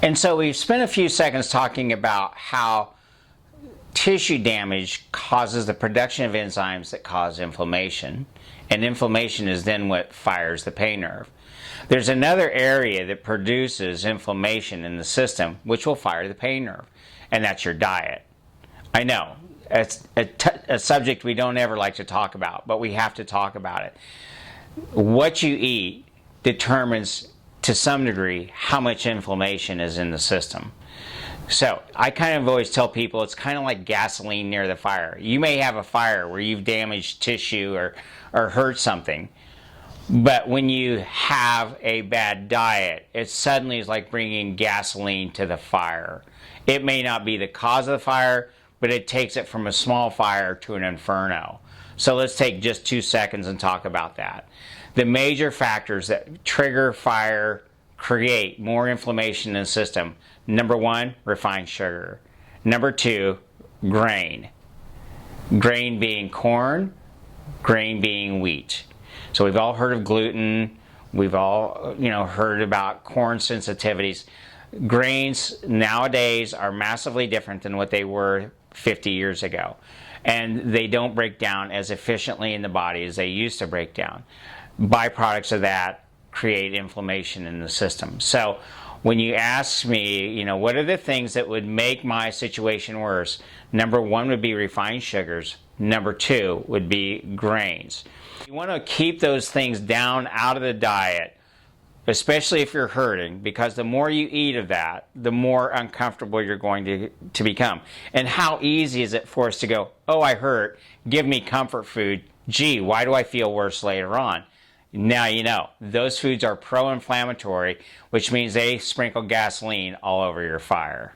And so we've spent a few seconds talking about how tissue damage causes the production of enzymes that cause inflammation, and inflammation is then what fires the pain nerve. There's another area that produces inflammation in the system which will fire the pain nerve, and that's your diet. I know, it's a subject we don't ever like to talk about, but we have to talk about it. What you eat determines to some degree how much inflammation is in the system. So I kind of always tell people it's kind of like gasoline near the fire. You may have a fire where you've damaged tissue or hurt something, but when you have a bad diet, it suddenly is like bringing gasoline to the fire. It may not be the cause of the fire, but it takes it from a small fire to an inferno. So let's take just 2 seconds and talk about that. The major factors that trigger fire, create more inflammation in the system. Number 1, refined sugar. Number 2, grain. Grain being corn, grain being wheat. So we've all heard of gluten. We've all, heard about corn sensitivities. Grains nowadays are massively different than what they were 50 years ago. And they don't break down as efficiently in the body as they used to break down. Byproducts of that create inflammation in the system. So when you ask me, what are the things that would make my situation worse? Number 1 would be refined sugars. Number 2 would be grains. You want to keep those things down out of the diet, especially if you're hurting, because the more you eat of that, the more uncomfortable you're going to become. And how easy is it for us to go, oh, I hurt, give me comfort food. Gee, why do I feel worse later on? Now you know. Those foods are pro-inflammatory, which means they sprinkle gasoline all over your fire.